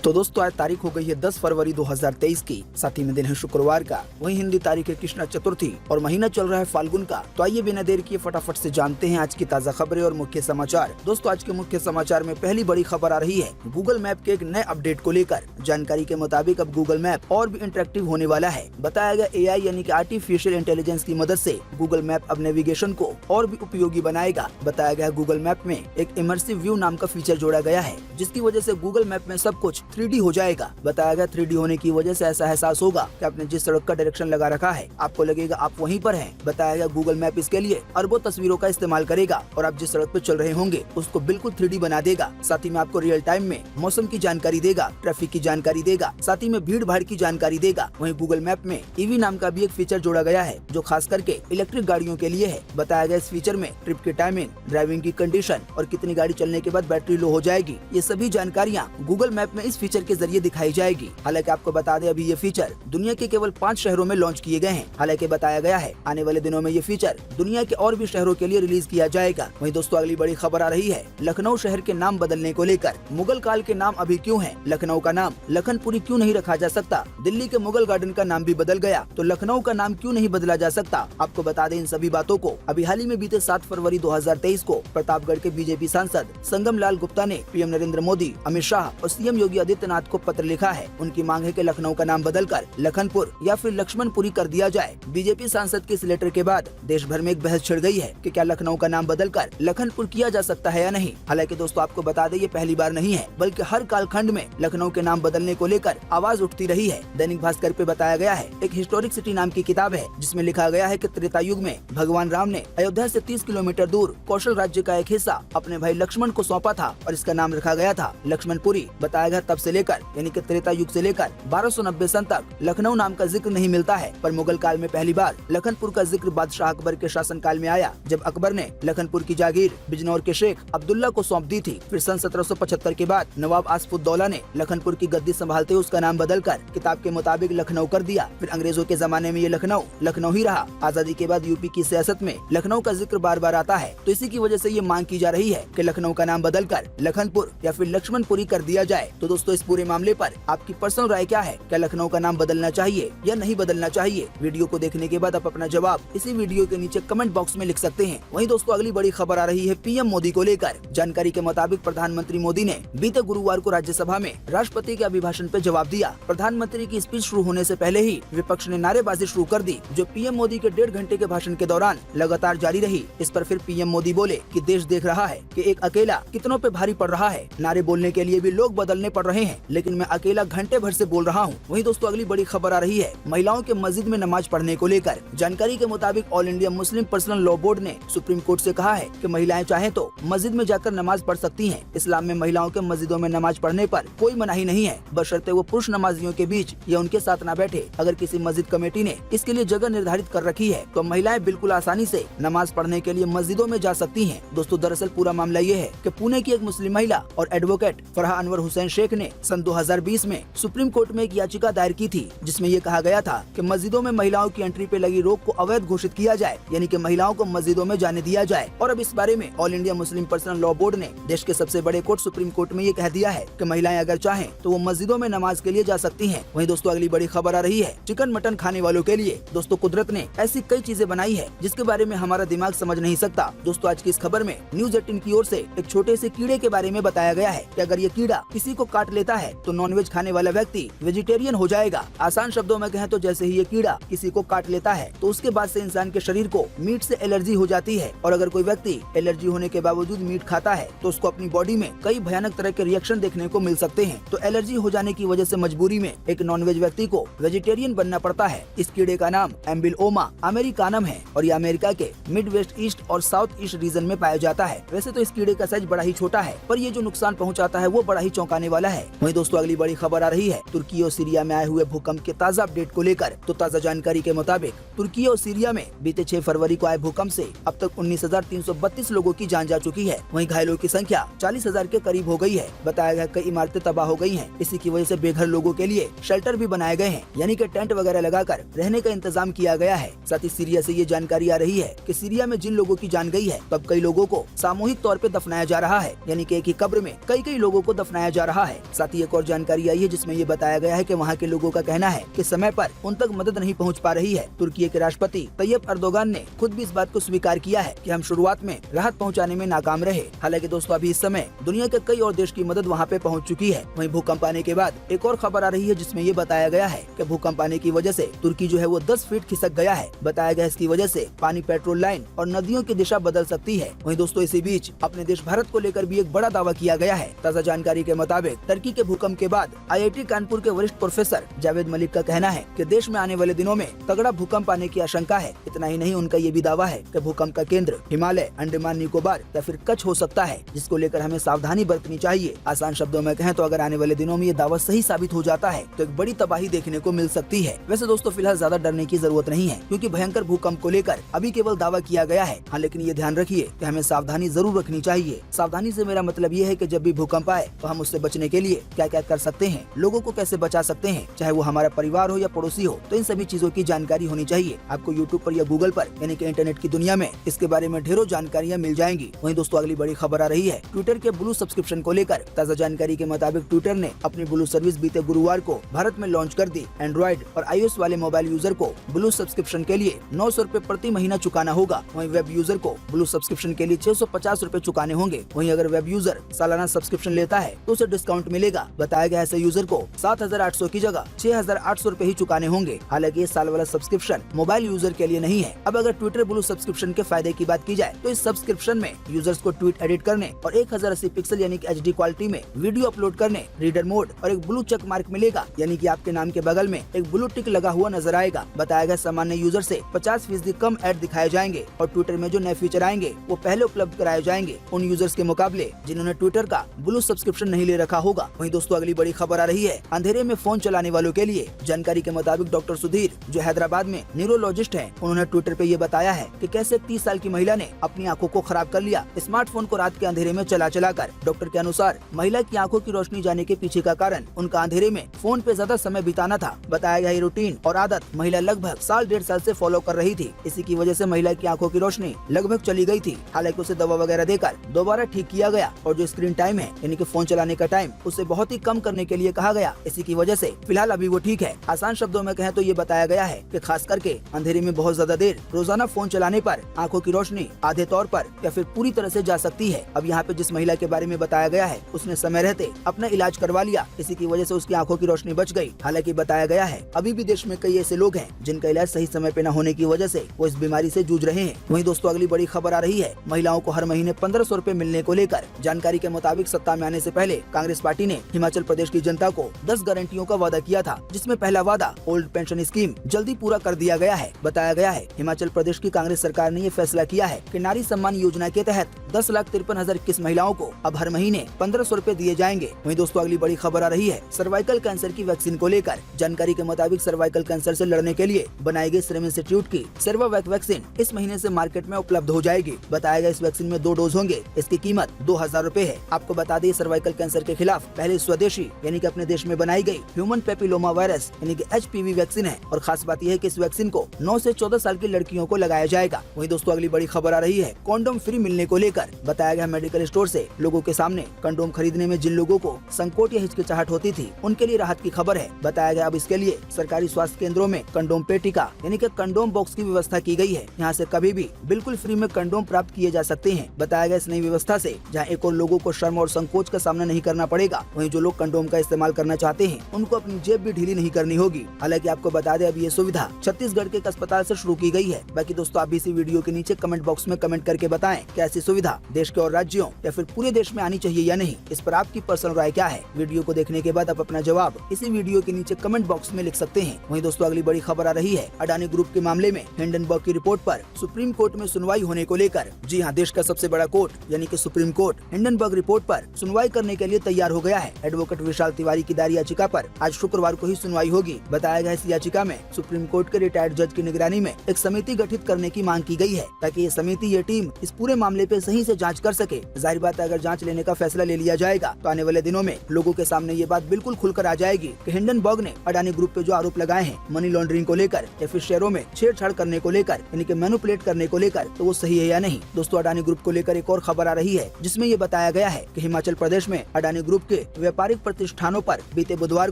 तो दोस्तों आज तारीख हो गई है 10 फरवरी 2023 की, साथ ही में दिन है शुक्रवार का। वहीं हिंदी तारीख है कृष्णा चतुर्थी और महीना चल रहा है फाल्गुन का। तो आइए बिना देर किए फटाफट से जानते हैं आज की ताजा खबरें और मुख्य समाचार। दोस्तों आज के मुख्य समाचार में पहली बड़ी खबर आ रही है गूगल मैप के एक नए अपडेट को लेकर। जानकारी के मुताबिक अब गूगल मैप और भी इंटरेक्टिव होने वाला है। बताया गया AI यानी कि आर्टिफिशियल इंटेलिजेंस की मदद से गूगल मैप अब नेविगेशन को और भी उपयोगी बनाएगा। बताया गया गूगल मैप में एक इमर्सिव व्यू नाम का फीचर जोड़ा गया है, जिसकी वजह से गूगल मैप में सब कुछ 3D हो जाएगा। बताया गया 3D होने की वजह से ऐसा एहसास होगा कि आपने जिस सड़क का डायरेक्शन लगा रखा है आपको लगेगा आप वहीं पर हैं। बताया गया गूगल मैप इसके लिए अरबों तस्वीरों का इस्तेमाल करेगा और आप जिस सड़क पर चल रहे होंगे उसको बिल्कुल 3D बना देगा। साथ ही में आपको रियल टाइम में मौसम की जानकारी देगा, ट्रैफिक की जानकारी देगा, साथ ही में भीड़ भाड़ की जानकारी देगा। वहीं गूगल मैप में EV नाम का भी एक फीचर जोड़ा गया है जो खास करके इलेक्ट्रिक गाड़ियों के लिए है। बताया गया इस फीचर में ट्रिप की टाइमिंग, ड्राइविंग की कंडीशन और कितनी गाड़ी चलने के बाद बैटरी लो हो जाएगी, ये सभी जानकारियाँ गूगल मैप में इस फीचर के जरिए दिखाई जाएगी। हालांकि आपको बता दें अभी ये फीचर दुनिया के केवल 5 शहरों में लॉन्च किए गए हैं। हालांकि बताया गया है आने वाले दिनों में ये फीचर दुनिया के और भी शहरों के लिए रिलीज किया जाएगा। वहीं दोस्तों अगली बड़ी खबर आ रही है लखनऊ शहर के नाम बदलने को लेकर। मुगल काल के नाम अभी क्यों है, लखनऊ का नाम लखनपुरी क्यों नहीं रखा जा सकता? दिल्ली के मुगल गार्डन का नाम भी बदल गया तो लखनऊ का नाम क्यों नहीं बदला जा सकता? आपको बता दें इन सभी बातों को अभी हाल ही में बीते 7 फरवरी 2023 को प्रतापगढ़ के बीजेपी सांसद संगम लाल गुप्ता ने PM नरेंद्र मोदी, अमित शाह और CM योगी आदित्यनाथ को पत्र लिखा है। उनकी मांग है कि लखनऊ का नाम बदलकर लखनपुर या फिर लक्ष्मणपुरी कर दिया जाए। बीजेपी सांसद के इस लेटर के बाद देश भर में एक बहस छिड़ गई है कि क्या लखनऊ का नाम बदलकर लखनपुर किया जा सकता है या नहीं। हालांकि दोस्तों आपको बता दें ये पहली बार नहीं है, बल्कि हर कालखंड में लखनऊ के नाम बदलने को लेकर आवाज उठती रही है। दैनिक भास्कर पे बताया गया है एक हिस्टोरिक सिटी नाम की किताब है जिसमें लिखा गया है कि त्रेता युग में भगवान राम ने अयोध्या से 30 किलोमीटर दूर कौशल राज्य का एक हिस्सा अपने भाई लक्ष्मण को सौंपा था और इसका नाम रखा गया था लक्ष्मणपुरी। बताया गया तब से लेकर यानी कि त्रेता युग से लेकर 1290 सन तक लखनऊ नाम का जिक्र नहीं मिलता है, पर मुगल काल में पहली बार लखनपुर का जिक्र बादशाह अकबर के शासन काल में आया, जब अकबर ने लखनपुर की जागीर बिजनौर के शेख अब्दुल्ला को सौंप दी थी। फिर सन 1775 के बाद नवाब आसफुद्दौला ने लखनपुर की गद्दी संभालते उसका नाम बदलकर किताब के मुताबिक लखनऊ कर दिया। फिर अंग्रेजों के जमाने में ये लखनऊ ही रहा। आजादी के बाद यूपी की सियासत में लखनऊ का जिक्र बार बार आता है, तो इसी की वजह से ये मांग की जा रही है कि लखनऊ का नाम बदलकर लखनपुर या फिर लक्ष्मणपुरी कर दिया जाए। तो दोस्तों इस पूरे मामले पर आपकी पर्सनल राय क्या है? क्या लखनऊ का नाम बदलना चाहिए या नहीं बदलना चाहिए? वीडियो को देखने के बाद आप अपना जवाब इसी वीडियो के नीचे कमेंट बॉक्स में लिख सकते हैं। वहीं दोस्तों अगली बड़ी खबर आ रही है PM मोदी को लेकर। जानकारी के मुताबिक प्रधानमंत्री मोदी ने बीते गुरुवार को राज्यसभा में राष्ट्रपति के अभिभाषण पे जवाब दिया। प्रधानमंत्री की स्पीच शुरू होने से पहले ही विपक्ष ने नारेबाजी शुरू कर दी, जो PM मोदी के 1.5 घंटे के भाषण के दौरान लगातार जारी रही। इस पर फिर PM मोदी बोले कि देश देख रहा है कि एक अकेला कितनों पे भारी पड़ रहा है। नारे बोलने के लिए भी लोग बदलने पड़ रहे हैं, लेकिन मैं अकेला घंटे भर से बोल रहा हूँ। वहीं दोस्तों अगली बड़ी खबर आ रही है महिलाओं के मस्जिद में नमाज पढ़ने को लेकर। जानकारी के मुताबिक all India Muslim personal law board ने सुप्रीम कोर्ट से कहा है कि महिलाएं चाहें तो मस्जिद में जाकर नमाज पढ़ सकती हैं। इस्लाम में महिलाओं के मस्जिदों में नमाज पढ़ने पर कोई मनाही नहीं है, बशर्ते वो पुरुष नमाजियों के बीच या उनके साथ न बैठे। अगर किसी मस्जिद कमेटी ने इसके लिए जगह निर्धारित कर रखी है तो महिलाएं बिल्कुल आसानी से नमाज पढ़ने के लिए मस्जिदों में जा सकती हैं। दोस्तों दरअसल पूरा मामला ये है कि पुणे की एक मुस्लिम महिला और एडवोकेट फरहा अनवर हुसैन शेख ने सन 2020 में सुप्रीम कोर्ट में एक याचिका दायर की थी, जिसमें ये कहा गया था कि मस्जिदों में महिलाओं की एंट्री पे लगी रोक को अवैध घोषित किया जाए, यानी कि महिलाओं को मस्जिदों में जाने दिया जाए। और अब इस बारे में all India Muslim personal law board ने देश के सबसे बड़े कोर्ट सुप्रीम कोर्ट में ये कह दिया है कि महिलाएं अगर चाहें तो वो मस्जिदों में नमाज के लिए जा सकती हैं। वहीं दोस्तों अगली बड़ी खबर आ रही है चिकन मटन खाने वालों के लिए। दोस्तों कुदरत ने ऐसी कई चीजें बनाई है जिसके बारे में हमारा दिमाग समझ नहीं सकता। दोस्तों आज की इस खबर में न्यूज 18 की ओर से एक छोटे से कीड़े के बारे में बताया गया है कि अगर ये कीड़ा किसी को काट लेता है तो नॉनवेज खाने वाला व्यक्ति वेजिटेरियन हो जाएगा। आसान शब्दों में कहें तो जैसे ही ये कीड़ा किसी को काट लेता है तो उसके बाद से इंसान के शरीर को मीट से एलर्जी हो जाती है, और अगर कोई व्यक्ति एलर्जी होने के बावजूद मीट खाता है तो उसको अपनी बॉडी में कई भयानक तरह के रिएक्शन देखने को मिल सकते हैं। तो एलर्जी हो जाने की वजह से मजबूरी में एक नॉनवेज व्यक्ति को वेजिटेरियन बनना पड़ता है। इस कीड़े का नाम एम्बिलोमा अमेरिकानम है और ये अमेरिका के मिड वेस्ट ईस्ट और साउथ ईस्ट रीजन में पाया जाता है। वैसे तो इस कीड़े का साइज बड़ा ही छोटा है, पर ये जो नुकसान पहुंचाता है वो बड़ा ही चौंकाने वाला है। वहीं दोस्तों अगली बड़ी खबर आ रही है तुर्की और सीरिया में आए हुए भूकंप के ताजा अपडेट को लेकर। तो ताजा जानकारी के मुताबिक तुर्की और सीरिया में बीते 6 फरवरी को आए भूकंप से अब तक 19,332 लोगों की जान जा चुकी है। वहीं घायलों की संख्या 40,000 के करीब हो गई है। बताया गया कई इमारतें तबाह हो गई हैं। इसी की वजह से बेघर लोगों के लिए शेल्टर भी बनाए गए हैं, यानी कि टेंट वगैरह लगाकर रहने का इंतजाम किया गया है। साथ ही सीरिया से ये जानकारी आ रही है कि सीरिया में जिन लोगों की जान गई है तब कई लोगों को सामूहिक तौर पे दफनाया जा रहा है, यानी कि एक ही कब्र में कई लोगों को दफनाया जा रहा है। साथ ही एक और जानकारी आई है जिसमें ये बताया गया है कि वहाँ के लोगों का कहना है कि समय पर उन तक मदद नहीं पहुँच पा रही है। तुर्की के राष्ट्रपति तैयब अर्दोगान ने खुद भी इस बात को स्वीकार किया है कि हम शुरुआत में राहत पहुँचाने में नाकाम रहे। हालांकि दोस्तों अभी इस समय दुनिया के कई और देश की मदद वहाँ पे पहुँच चुकी है। वहीं भूकंप आने के बाद एक और खबर आ रही है जिसमें ये बताया गया है कि भूकंप आने की वजह से तुर्की जो है वो 10 फीट खिसक गया है। बताया गया इसकी वजह से पानी पेट्रोल लाइन और नदियों की दिशा बदल सकती है। वहीं दोस्तों इसी बीच अपने देश भारत को लेकर भी एक बड़ा दावा किया गया है। ताज़ा जानकारी के मुताबिक टर्की के भूकंप के बाद IIT कानपुर के वरिष्ठ प्रोफेसर जावेद मलिक का कहना है कि देश में आने वाले दिनों में तगड़ा भूकंप आने की आशंका है। इतना ही नहीं, उनका ये भी दावा है कि भूकंप का केंद्र हिमालय, अंडमान निकोबार या फिर कच्छ हो सकता है, जिसको लेकर हमें सावधानी बरतनी चाहिए। आसान शब्दों में कहें तो अगर आने वाले दिनों में ये दावा सही साबित हो जाता है तो एक बड़ी तबाही देखने को मिल सकती है। वैसे दोस्तों फिलहाल ज्यादा डरने की जरूरत नहीं है, क्योंकि भयंकर भूकंप को लेकर अभी केवल दावा किया गया है। हाँ, लेकिन ये ध्यान रखिए कि हमें सावधानी जरूर रखनी चाहिए। सावधानी से मेरा मतलब ये है कि जब भी भूकंप आए तो हम उससे बचने के लिए क्या क्या कर सकते हैं, लोगों को कैसे बचा सकते हैं, चाहे वो हमारा परिवार हो या पड़ोसी हो, तो इन सभी चीजों की जानकारी होनी चाहिए। आपको यूट्यूब पर या गूगल पर यानी कि इंटरनेट की दुनिया में इसके बारे में ढेरों जानकारियाँ मिल जाएंगी। वहीं दोस्तों अगली बड़ी खबर आ रही है ट्विटर के ब्लू सब्सक्रिप्शन को लेकर। ताज़ा जानकारी के मुताबिक ट्विटर ने अपनी ब्लू सर्विस बीते गुरुवार को भारत में लॉन्च कर दी। एंड्रॉइड और iOS वाले मोबाइल यूजर को ब्लू सब्सक्रिप्शन के लिए 900 रुपए प्रति महीना चुकाना होगा। वहीं वेब यूजर को ब्लू सब्सक्रिप्शन के लिए 650 रुपए चुकाने होंगे। वहीं अगर वेब यूजर सालाना सब्सक्रिप्शन लेता है तो उसे डिस्काउंट मिलेगा। बताया गया ऐसे यूजर को 7,800 की जगह 6,800 रुपए ही चुकाने होंगे। हालांकि इस साल वाला सब्सक्रिप्शन मोबाइल यूजर के लिए नहीं है। अब अगर ट्विटर ब्लू सब्सक्रिप्शन के फायदे की बात की जाए तो इस सब्सक्रिप्शन में यूजर्स को ट्वीट एडिट करने और 1080 पिक्सल यानी कि HD क्वालिटी में वीडियो अपलोड करने, रीडर मोड और एक ब्लू चेक मार्क मिलेगा, यानी कि आपके नाम के बगल में एक ब्लू टिक लगा हुआ नजर आएगा। बताया गया सामान्य यूजर से 50% कम ऐड दिखाए जाएंगे और ट्विटर में जो नए फीचर आएंगे वो पहले उपलब्ध कराए जाएंगे उन यूजर्स के मुकाबले जिन्होंने ट्विटर का ब्लू सब्सक्रिप्शन नहीं ले रखा होगा। वहीं दोस्तों अगली बड़ी खबर आ रही है अंधेरे में फोन चलाने वालों के लिए। जानकारी के मुताबिक डॉक्टर सुधीर जो हैदराबाद में न्यूरोलॉजिस्ट हैं, उन्होंने ट्विटर पे ये बताया है कि कैसे 30 साल की महिला ने अपनी आंखों को खराब कर लिया स्मार्टफोन को रात के अंधेरे में चला कर। डॉक्टर के अनुसार महिला की आंखों की रोशनी जाने के पीछे का कारण उनका अंधेरे में फोन पे ज्यादा समय बिताना था। बताया गया ये रूटीन और आदत महिला लगभग 1.5 साल से फॉलो कर रही थी। इसी की वजह से महिला की आंखों की रोशनी लगभग चली गई थी। हालांकि उसे दवा वगैरह देकर दोबारा ठीक किया गया और जो स्क्रीन टाइम है यानी कि फोन चलाने का टाइम उसे बहुत ही कम करने के लिए कहा गया। इसी की वजह से फिलहाल अभी वो ठीक है। आसान शब्दों में कहें तो ये बताया गया है कि खास करके अंधेरे में बहुत ज्यादा देर रोजाना फोन चलाने पर आंखों की रोशनी आधे तौर पर या फिर पूरी तरह से जा सकती है। अब यहाँ पे जिस महिला के बारे में बताया गया है उसने समय रहते अपना इलाज करवा लिया, इसी की वजह से उसकी आंखों की रोशनी बच गई। हालांकि बताया गया है अभी भी देश में कई ऐसे लोग हैं जिनका इलाज सही समय पे न होने की वजह से वो इस बीमारी से जूझ रहे हैं। वहीं दोस्तों अगली बड़ी खबर आ रही है महिलाओं को हर महीने 1500 रुपए मिलने को लेकर। जानकारी के मुताबिक सत्ता में आने से पहले कांग्रेस पार्टी ने हिमाचल प्रदेश की जनता को 10 गारंटियों का वादा किया था, जिसमें पहला वादा ओल्ड पेंशन स्कीम जल्दी पूरा कर दिया गया है। बताया गया है हिमाचल प्रदेश की कांग्रेस सरकार ने ये फैसला किया है कि नारी सम्मान योजना के तहत 10,53,021 महिलाओं को अब हर महीने 1500 रुपए दिए जाएंगे। वहीं दोस्तों अगली बड़ी खबर आ रही है सर्वाइकल कैंसर की वैक्सीन को लेकर। जानकारी के मुताबिक सर्वाइकल कैंसर से लड़ने के लिए बनाई गई सीरम इंस्टीट्यूट की सर्वावैक वैक्सीन इस महीने से मार्केट में उपलब्ध हो जाएगी। बताया गया इस वैक्सीन में 2 डोज होंगे। इसकी कीमत 2000 रुपए है। आपको बता दें सर्वाइकल कैंसर के खिलाफ पहले स्वदेशी यानी कि अपने देश में बनाई गई ह्यूमन पेपिलोमा वायरस यानी कि HPV वैक्सीन है और खास बात यह है कि इस वैक्सीन को 9 से 14 साल की लड़कियों को लगाया जाएगा। वहीं दोस्तों अगली बड़ी खबर आ रही है कॉन्डोम फ्री मिलने को लेकर। बताया गया मेडिकल स्टोर से लोगों के सामने कंडोम खरीदने में जिन लोगों को संकोच या हिचकिचाहट होती थी उनके लिए राहत की खबर है। बताया गया अब इसके लिए सरकारी स्वास्थ्य केंद्रों में कंडोम पेटिका यानी कि कंडोम बॉक्स की व्यवस्था की गई है। यहाँ से कभी भी बिल्कुल फ्री में कंडोम प्राप्त किए जा सकते हैं। बताया गया इस नई व्यवस्था से जहाँ एक और लोगों को शर्म और संकोच का सामना नहीं करना पड़ेगा, वहीं जो लोग कंडोम का इस्तेमाल करना चाहते हैं उनको अपनी जेब भी ढीली नहीं करनी होगी। हालांकि आपको बता दें अब ये सुविधा छत्तीसगढ़ के एक अस्पताल से शुरू की गई है। बाकी दोस्तों आप भी इसी वीडियो के नीचे कमेंट बॉक्स में कमेंट करके बताएं कि ऐसी सुविधा देश के और राज्यों या फिर पूरे देश में आनी चाहिए या नहीं। इस पर आपकी पर्सनल राय क्या है? वीडियो को देखने के बाद आप अपना जवाब इसी वीडियो के नीचे कमेंट बॉक्स में लिख सकते हैं। वहीं दोस्तों अगली बड़ी खबर आ रही है अडानी ग्रुप के मामले में हिंडनबर्ग की रिपोर्ट पर सुप्रीम कोर्ट में सुनवाई होने को लेकर। जी हाँ, देश का सबसे बड़ा कोर्ट यानी कि सुप्रीम कोर्ट हिंडनबर्ग रिपोर्ट पर सुनवाई करने के लिए तैयार हो गया है। एडवोकेट विशाल तिवारी की दायर याचिका पर आज शुक्रवार को ही सुनवाई होगी। बताया गया इस याचिका में सुप्रीम कोर्ट के रिटायर्ड जज की निगरानी में एक समिति गठित करने की मांग की गई है ताकि ये समिति ये टीम इस पूरे मामले पे सही से जांच कर सके। जाहिर बात है अगर जांच लेने का फैसला ले लिया जाएगा तो आने वाले दिनों में लोगों के सामने ये बात बिल्कुल खुलकर आ जाएगी कि हिंडनबर्ग ने अडानी ग्रुप पे जो आरोप लगाए हैं मनी लॉन्ड्रिंग को लेकर या फिर शेयरों में छेड़छाड़ करने को लेकर यानी कि मैनिपुलेट करने को लेकर, तो वो सही है या नहीं। दोस्तों अडानी ग्रुप को लेकर एक और खबर आ रही है जिसमें ये बताया गया है कि हिमाचल प्रदेश में अडानी ग्रुप के हुए व्यापारिक प्रतिष्ठानों पर बीते बुधवार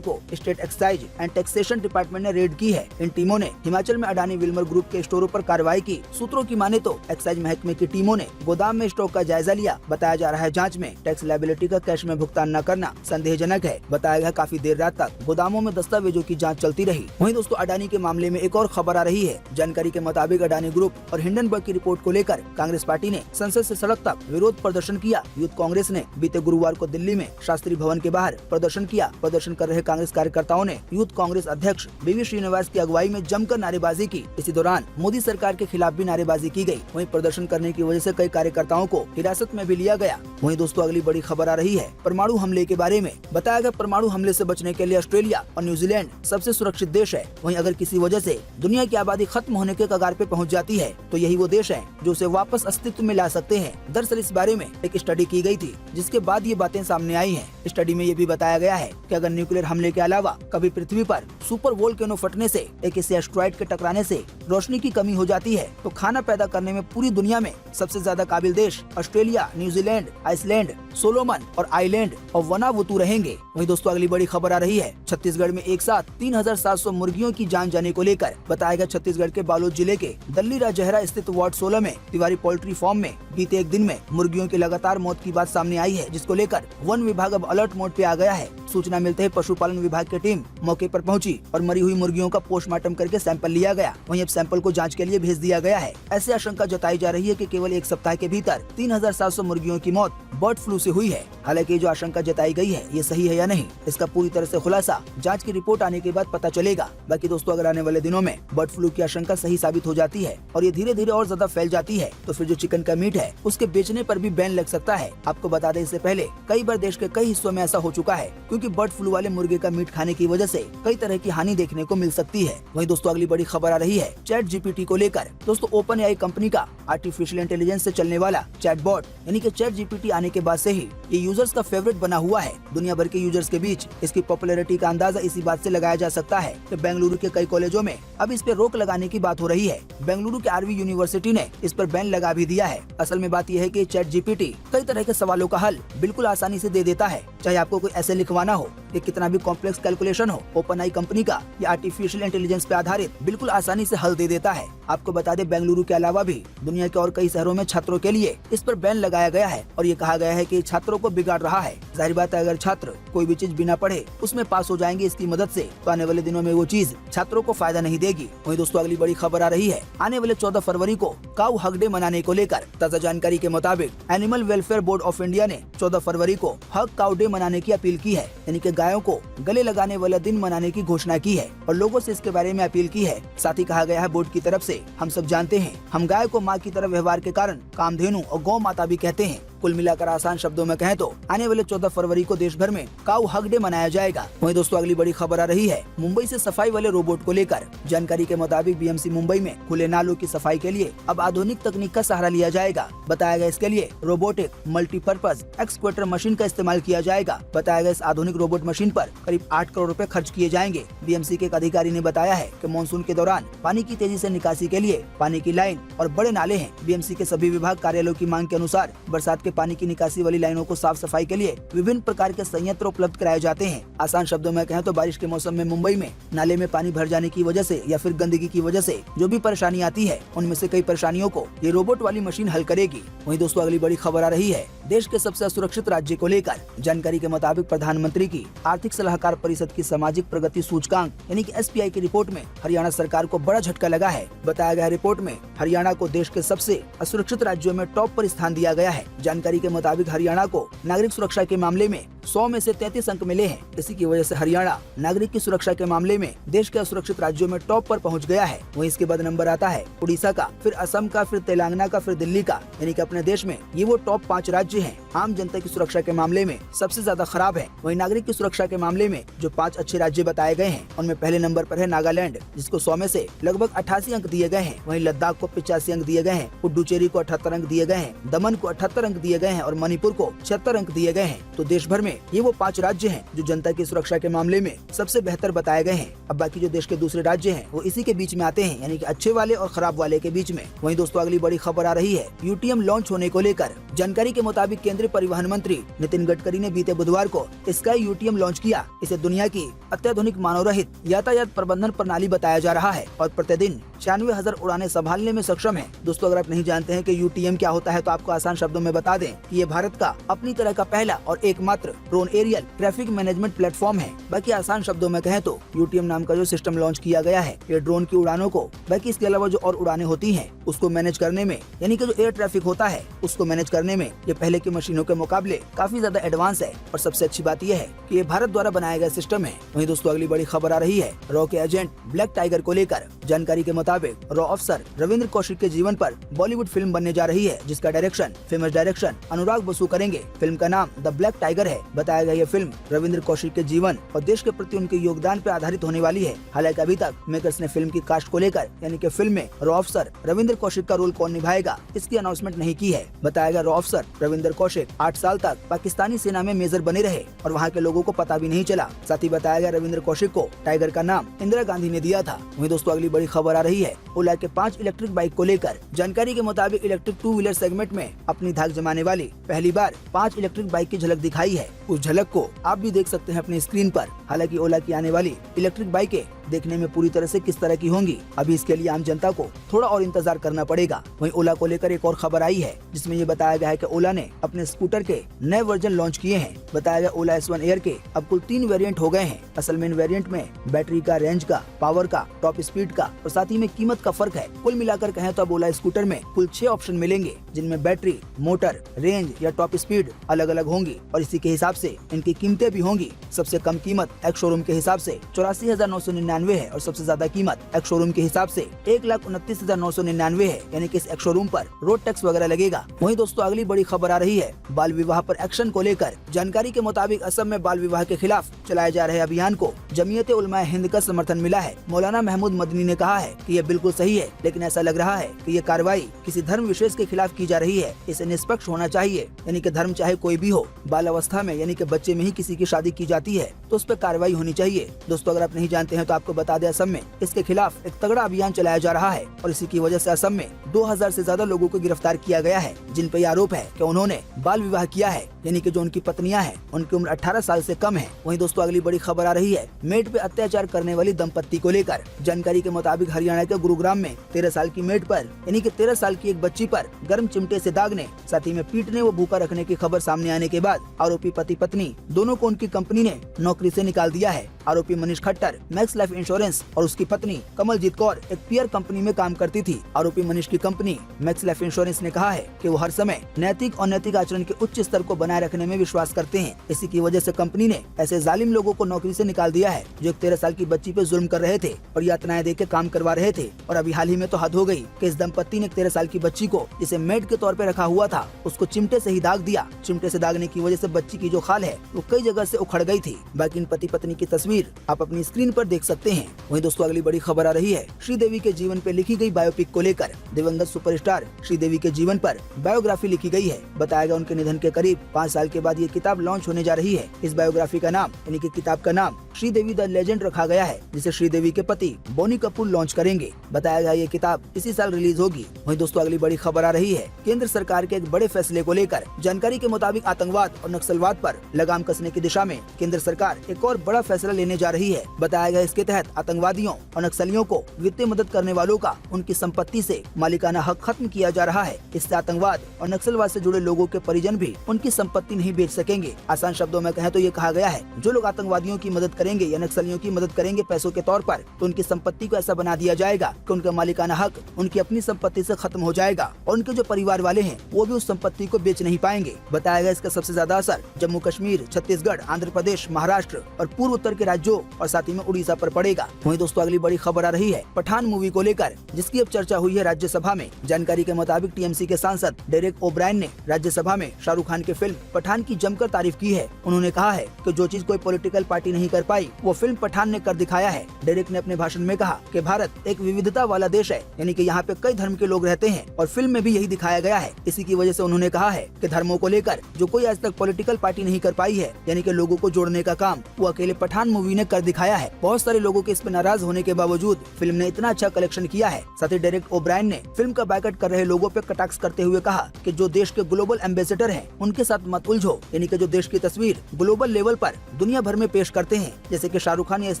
को state excise and taxation department ने रेड की है। इन टीमों ने हिमाचल में अडानी विल्मर ग्रुप के स्टोरों पर कार्रवाई की। सूत्रों की माने तो एक्साइज महकमे की टीमों ने गोदाम में स्टॉक का जायजा लिया। बताया जा रहा है जांच में टैक्स लायबिलिटी का कैश में भुगतान न करना संदेहजनक है। बताया गया काफी देर रात तक गोदामों में दस्तावेजों की जांच चलती रही। वहीं दोस्तों अडानी के मामले में एक और खबर आ रही है। जानकारी के मुताबिक अडानी ग्रुप और हिंडनबर्ग की रिपोर्ट को लेकर कांग्रेस पार्टी ने संसद से सड़क तक विरोध प्रदर्शन किया। यूथ कांग्रेस ने बीते गुरुवार को दिल्ली में शास्त्री भवन के बाहर प्रदर्शन किया। प्रदर्शन कर रहे कांग्रेस कार्यकर्ताओं ने यूथ कांग्रेस अध्यक्ष बीवी श्रीनिवास की अगुवाई में जमकर नारेबाजी की। इसी दौरान मोदी सरकार के खिलाफ भी नारेबाजी की गई। वहीं प्रदर्शन करने की वजह से कई कार्यकर्ताओं को हिरासत में भी लिया गया। वहीं दोस्तों अगली बड़ी खबर आ रही है परमाणु हमले के बारे में। बताया गया परमाणु हमले से बचने के लिए ऑस्ट्रेलिया और न्यूजीलैंड सबसे सुरक्षित देश है। वहीं अगर किसी वजह से दुनिया की आबादी खत्म होने के कगार पे पहुंच जाती है तो यही वो देश है जो उसे वापस अस्तित्व में ला सकते हैं। दरअसल इस बारे में एक स्टडी की गई थी जिसके बाद ये बातें सामने आई हैं। स्टडी में ये भी बताया गया है कि अगर न्यूक्लियर हमले के अलावा कभी पृथ्वी पर सुपर वोल्केनो फटने से या किसी एस्टेरॉयड के टकराने से रोशनी की कमी हो जाती है तो खाना पैदा करने में पूरी दुनिया में सबसे ज्यादा काबिल देश ऑस्ट्रेलिया, न्यूजीलैंड, आइसलैंड, सोलोमन और आइलैंड और वनावुतु रहेंगे। वहीं दोस्तों अगली बड़ी खबर आ रही है छत्तीसगढ़ में एक साथ 3700 मुर्गियों की जान जाने को लेकर। बताया गया छत्तीसगढ़ के बालोद जिले के दल्ली राजहरा स्थित वार्ड 16 में तिवारी पोल्ट्री फार्म में बीते एक दिन में मुर्गियों की लगातार मौत की बात सामने आई है, जिसको लेकर वन विभाग अब अलर्ट मोड पे आ गया है। सूचना मिलते ही पशुपालन विभाग की टीम मौके पर पहुंची और मरी हुई मुर्गियों का पोस्टमार्टम करके सैंपल लिया गया। वहीं अब सैंपल को जांच के लिए भेज दिया गया है। ऐसी आशंका जताई जा रही है कि केवल एक सप्ताह के भीतर 3700 मुर्गियों की मौत बर्ड फ्लू से हुई है। हालांकि जो आशंका जताई गई है ये सही है या नहीं, इसका पूरी तरह से खुलासा जांच की रिपोर्ट आने के बाद पता चलेगा। बाकी दोस्तों अगर आने वाले दिनों में बर्ड फ्लू की आशंका सही साबित हो जाती है और ये धीरे धीरे और ज्यादा फैल जाती है तो फिर जो चिकन का मीट है उसके बेचने पर भी बैन लग सकता है। आपको बता दें इससे पहले कई बार देश के कई हिस्सों में ऐसा हो चुका है क्योंकि बर्ड फ्लू वाले मुर्गे का मीट खाने की वजह से कई तरह की हानि देखने को मिल सकती है। वहीं दोस्तों अगली बड़ी खबर आ रही है चैट जीपीटी को लेकर। दोस्तों ओपन एआई कंपनी का आर्टिफिशियल इंटेलिजेंस से चलने वाला चैटबॉट यानी कि चैट जीपीटी आने के बाद से ही ये यूजर्स का फेवरेट बना हुआ है। दुनिया भर के यूजर्स के बीच इसकी पॉपुलैरिटी का अंदाजा इसी बात से लगाया जा सकता है कि बेंगलुरु के कई कॉलेजों में अब इस पर रोक लगाने की बात हो रही है। बेंगलुरु के आरवी यूनिवर्सिटी ने इस पर बैन लगा भी दिया है। असल में बात यह है कि चैट जीपीटी कई तरह के सवालों का हल बिल्कुल आसानी से दे देता है, चाहे आपको कोई ऐसे लिखवाना हो कि कितना भी कॉम्प्लेक्स कैलकुलेशन हो। ओपन आई कंपनी का ये आर्टिफिशियल इंटेलिजेंस पे आधारित बिल्कुल आसानी से हल दे देता है। आपको बता दें बेंगलुरु के अलावा भी दुनिया के और कई शहरों में छात्रों के लिए इस पर बैन लगाया गया है और ये कहा गया है कि छात्रों को बिगाड़ रहा है। जाहिर बात है अगर छात्र कोई भी चीज बिना पढ़े उसमें पास हो जाएंगे इसकी मदद से तो आने वाले दिनों में वो चीज छात्रों को फायदा नहीं देगी। वहीं दोस्तों अगली बड़ी खबर आ रही है आने वाले 14 फरवरी को काऊ हक डे मनाने को लेकर। ताजा जानकारी के मुताबिक animal welfare board of India ने 14 फरवरी को हक काऊ डे मनाने की अपील की है, यानी कि गायों को गले लगाने वाला दिन मनाने की घोषणा की है और लोगों से इसके बारे में अपील की है। साथ ही कहा गया है बोर्ड की तरफ से हम सब जानते हैं हम गाय को माँ की तरह व्यवहार के कारण कामधेनु और गौ माता भी कहते हैं। कुल मिलाकर आसान शब्दों में कहें तो आने वाले 14 फरवरी को देश भर में काऊ हक डे मनाया जाएगा। वहीं दोस्तों अगली बड़ी खबर आ रही है मुंबई से सफाई वाले रोबोट को लेकर। जानकारी के मुताबिक बीएमसी मुंबई में खुले नालों की सफाई के लिए अब आधुनिक तकनीक का सहारा लिया जाएगा। बताया गया इसके लिए रोबोटिक मल्टीपर्पज एक्सक्वेटर मशीन का इस्तेमाल किया जाएगा। बताया गया इस आधुनिक रोबोट मशीन पर करीब 8 करोड़ रुपए खर्च किए जाएंगे। बीएमसी के एक अधिकारी ने बताया है कि मानसून के दौरान पानी की तेजी से निकासी के लिए पानी की लाइन और बड़े नाले हैं। बीएमसी के सभी विभाग कार्यालयों की मांग के अनुसार बरसात के पानी की निकासी वाली लाइनों को साफ सफाई के लिए विभिन्न प्रकार के संयंत्र उपलब्ध कराए जाते हैं। आसान शब्दों में कहें तो बारिश के मौसम में मुंबई में नाले में पानी भर जाने की वजह से या फिर गंदगी की वजह से जो भी परेशानी आती है उनमें से कई परेशानियों को ये रोबोट वाली मशीन हल करेगी। वहीं दोस्तों अगली बड़ी खबर आ रही है देश के सबसे असुरक्षित राज्य को लेकर। जानकारी के मुताबिक प्रधानमंत्री की आर्थिक सलाहकार परिषद की सामाजिक प्रगति सूचकांक यानी कि एसपीआई की रिपोर्ट में हरियाणा सरकार को बड़ा झटका लगा है। बताया गया रिपोर्ट में हरियाणा को देश के सबसे असुरक्षित राज्यों में टॉप पर स्थान दिया गया है। जानकारी के मुताबिक हरियाणा को नागरिक सुरक्षा के मामले में 100 में से 33 अंक मिले हैं। इसी की वजह से हरियाणा नागरिक की सुरक्षा के मामले में देश के असुरक्षित राज्यों में टॉप पर पहुंच गया है। वहीं इसके बाद नंबर आता है उड़ीसा का, फिर असम का, फिर तेलंगाना का, फिर दिल्ली का, यानी कि अपने देश में ये वो टॉप 5 राज्य हैं आम जनता की सुरक्षा के मामले में सबसे ज्यादा खराब है। वहीं नागरिक की सुरक्षा के मामले में जो 5 अच्छे राज्य बताए गए हैं उनमें पहले नंबर पर है नागालैंड, जिसको 100 में से लगभग 88 अंक दिए गए हैं। वहीं लद्दाख को 85 अंक दिए गए हैं, पुडुचेरी को 78 अंक दिए गए हैं, दमन को 78 अंक दिए गए हैं और मणिपुर को 76 अंक दिए गए हैं। तो देश भर में में ये वो 5 राज्य हैं जो जनता की सुरक्षा के मामले में सबसे बेहतर बताए गए हैं। अब बाकी जो देश के दूसरे राज्य हैं वो इसी के बीच में आते हैं, यानी कि अच्छे वाले और खराब वाले के बीच में। वहीं दोस्तों अगली बड़ी खबर आ रही है यूटीएम लॉन्च होने को लेकर। जानकारी के मुताबिक केंद्रीय परिवहन मंत्री नितिन गडकरी ने बीते बुधवार को स्काई यूटीएम लॉन्च किया। इसे दुनिया की अत्याधुनिक मानव रहित यातायात प्रबंधन प्रणाली बताया जा रहा है और प्रतिदिन 96,000 उड़ानें संभालने में सक्षम है। दोस्तों अगर आप नहीं जानते हैं कि यूटीएम क्या होता है तो आपको आसान शब्दों में बता दें कि ये भारत का अपनी तरह का पहला और एकमात्र drone aerial traffic management platform है। बाकी आसान शब्दों में कहें तो यूटीएम नाम का जो सिस्टम लॉन्च किया गया है ये ड्रोन की उड़ानों को, बाकी इसके अलावा जो और उड़ानें होती हैं उसको मैनेज करने में, यानी कि जो एयर ट्रैफिक होता है उसको मैनेज करने में ये पहले की मशीनों के मुकाबले काफी ज्यादा एडवांस है। और सबसे अच्छी बात यह है कि ये भारत द्वारा बनाया गया सिस्टम है। वहीं दोस्तों अगली बड़ी खबर आ रही है रॉ के एजेंट ब्लैक टाइगर को लेकर। जानकारी के मुताबिक रॉ अफसर रविंद्र कौशिक के जीवन पर बॉलीवुड फिल्म बनने जा रही है, जिसका डायरेक्शन फेमस डायरेक्शन अनुराग बसु करेंगे। फिल्म का नाम द ब्लैक टाइगर है। बताया गया ये फिल्म रविंद्र कौशिक के जीवन और देश के प्रति उनके योगदान पर आधारित होने वाली है। हालांकि अभी तक मेकर्स ने फिल्म की कास्ट को लेकर, यानी कि फिल्म में रॉ अफसर रविंद्र कौशिक का रोल कौन निभाएगा, इसकी अनाउंसमेंट नहीं की है। बताया गया रॉ अफसर रविंद्र कौशिक 8 साल तक पाकिस्तानी सेना में मेजर बने रहे और वहाँ के लोगों को पता भी नहीं चला। साथ ही बताया गया रविंद्र कौशिक को टाइगर का नाम इंदिरा गांधी ने दिया था। वहीं दोस्तों अगली बड़ी खबर आ रही है ओला के 5 इलेक्ट्रिक बाइक को लेकर। जानकारी के मुताबिक इलेक्ट्रिक 2 व्हीलर सेगमेंट में अपनी धाक जमाने वाली पहली बार 5 इलेक्ट्रिक बाइक की झलक दिखाई है। उस झलक को आप भी देख सकते हैं अपनी स्क्रीन पर। हालांकि ओला की आने वाली इलेक्ट्रिक बाइकें देखने में पूरी तरह से किस तरह की होंगी, अभी इसके लिए आम जनता को थोड़ा और इंतजार करना पड़ेगा। वहीं ओला को लेकर एक और खबर आई है जिसमें ये बताया गया है कि ओला ने अपने स्कूटर के नए वर्जन लॉन्च किए हैं। बताया गया ओला S1 एयर के अब कुल 3 वेरिएंट हो गए हैं। असल में इन वेरिएंट में बैटरी का, रेंज का, पावर का, टॉप स्पीड का और साथ ही में कीमत का फर्क है। कुल मिलाकर कहें तो अब ओला स्कूटर में कुल 6 ऑप्शन मिलेंगे, जिनमें बैटरी, मोटर, रेंज या टॉप स्पीड अलग अलग होंगी और इसी के हिसाब से इनकी कीमतें भी होंगी। सबसे कम कीमत एक्स शोरूम के हिसाब से 84,999 है और सबसे ज्यादा कीमत एक्स शोरूम के हिसाब से 1,29,999 है, यानी कि इस एक्स शोरूम पर रोड टैक्स वगैरह लगेगा। वहीं दोस्तों अगली बड़ी खबर आ रही है बाल विवाह पर एक्शन को लेकर। जानकारी के मुताबिक असम में बाल विवाह के खिलाफ चलाए जा रहे अभियान को जमीयते उलमाए हिंद का समर्थन मिला है। मौलाना महमूद मदनी ने कहा है कि यह बिल्कुल सही है, लेकिन ऐसा लग रहा है कि यह कार्रवाई किसी धर्म विशेष के खिलाफ की जा रही है। इसे निष्पक्ष होना चाहिए, यानी कि धर्म चाहे कोई भी हो, बाल अवस्था में यानी कि बच्चे में ही किसी की शादी की जाती है तो उस पर कार्रवाई होनी चाहिए। दोस्तों अगर आप नहीं जानते हैं तो आपको बता दें असम में इसके खिलाफ एक तगड़ा अभियान चलाया जा रहा है और इसी की वजह से असम में 2000 से ज्यादा लोगों को गिरफ्तार किया गया है, जिन पर आरोप है कि उन्होंने बाल विवाह किया है, यानी कि जो उनकी पत्नियां हैं उनकी उम्र 18 साल से कम है। वहीं दोस्तों अगली बड़ी खबर आ रही है मेड पे अत्याचार करने वाली दंपत्ति को लेकर। जानकारी के मुताबिक हरियाणा के गुरुग्राम में 13 साल की मेड पर, यानी कि 13 साल की एक बच्ची पर गर्म चिमटे से दागने, साथ ही में पीटने व भूखा रखने की खबर सामने आने के बाद आरोपी पति पत्नी दोनों को उनकी कंपनी ने नौकरी से निकाल दिया है। आरोपी Manish Khattar max life insurance और उसकी पत्नी कमलजीत कौर एक पीआर कंपनी में काम करती थी। आरोपी मनीष की कंपनी मैक्स लाइफ इंश्योरेंस ने कहा है कि वो हर समय नैतिक और नैतिक आचरण के उच्च स्तर को बनाए रखने में विश्वास करते हैं। इसी की वजह से कंपनी ने ऐसे जालिम लोगों को नौकरी से निकाल दिया है जो एक 13 साल की बच्ची पे जुल्म कर रहे थे और यातनाएं देकर काम करवा रहे थे। और अभी हाल ही में तो हद हो गई कि इस दंपत्ति ने 13 साल की बच्ची को, जिसे मेड के तौर पर रखा हुआ था, उसको चिमटे से ही दाग दिया। चिमटे से दागने की वजह से बच्ची की जो खाल है वो कई जगह से उखड़ गई थी। बाकी इन पति पत्नी की तस्वीर आप अपनी स्क्रीन पर देख सकते हैं। वहीं दोस्तों अगली बड़ी खबर आ रही है श्रीदेवी के जीवन पे लिखी गई बायोपिक को लेकर। दिवंगत सुपरस्टार श्रीदेवी के जीवन पर बायोग्राफी लिखी गई है। बताया गया उनके निधन के करीब 5 साल के बाद ये किताब लॉन्च होने जा रही है। इस बायोग्राफी का नाम, यानी कि किताब का नाम श्रीदेवी द लेजेंड रखा गया है, जिसे श्रीदेवी के पति बोनी कपूर लॉन्च करेंगे। बताया गया ये किताब इसी साल रिलीज होगी। वहीं दोस्तों अगली बड़ी खबर आ रही है केंद्र सरकार के एक बड़े फैसले को लेकर। जानकारी के मुताबिक आतंकवाद और नक्सलवाद पर लगाम कसने की दिशा में केंद्र सरकार एक और बड़ा फैसला लेने जा रही है। बताया गया इसके तहत आतंकवादियों और नक्सलियों को वित्तीय मदद करने वालों का उनकी संपत्ति से मालिकाना हक खत्म किया जा रहा है। इससे आतंकवाद और नक्सलवाद से जुड़े लोगों के परिजन भी उनकी संपत्ति नहीं बेच सकेंगे। आसान शब्दों में कहें तो ये कहा गया है जो लोग आतंकवादियों की मदद करेंगे या नक्सलियों की मदद करेंगे पैसों के तौर पर, तो उनकी संपत्ति को ऐसा बना दिया जाएगा कि उनका मालिकाना हक उनकी अपनी संपत्ति से खत्म हो जाएगा और उनके जो परिवार वाले हैं वो भी उस संपत्ति को बेच नहीं पाएंगे। बताया गया इसका सबसे ज्यादा असर जम्मू कश्मीर, छत्तीसगढ़, आंध्र प्रदेश, महाराष्ट्र और पूर्व उत्तर के राज्यों और साथ ही में उड़ीसा पर पड़ेगा। वहीं दोस्तों अगली बड़ी खबर आ रही है पठान मूवी को लेकर, जिसकी अब चर्चा हुई है राज्यसभा में। जानकारी के मुताबिक टीएमसी के सांसद डेरेक ओब्रायन ने राज्यसभा में शाहरुख खान की फिल्म पठान की जमकर तारीफ की है। उन्होंने कहा है कि जो चीज कोई पॉलिटिकल पार्टी नहीं कर पाई वो फिल्म पठान ने कर दिखाया है। डायरेक्ट ने अपने भाषण में कहा कि भारत एक विविधता वाला देश है, यानी कि यहाँ पे कई धर्म के लोग रहते हैं और फिल्म में भी यही दिखाया गया है। इसी की वजह से उन्होंने कहा है कि धर्मों को लेकर जो कोई आज तक पॉलिटिकल पार्टी नहीं कर पाई है, यानी कि लोगों को जोड़ने का काम, वो अकेले पठान मूवी ने कर दिखाया है। बहुत सारे लोगों के इस पे नाराज होने के बावजूद फिल्म ने इतना अच्छा कलेक्शन किया है। साथ ही डायरेक्ट ओब्रायन ने फिल्म का बायकॉट कर रहे लोगों पे कटाक्ष करते हुए कहा कि जो देश के ग्लोबल एम्बेसडर हैं, उनके साथ मत उलझो, यानी कि जो देश की तस्वीर ग्लोबल लेवल पर दुनिया भर में पेश करते हैं, जैसे कि शाहरुख खान या इस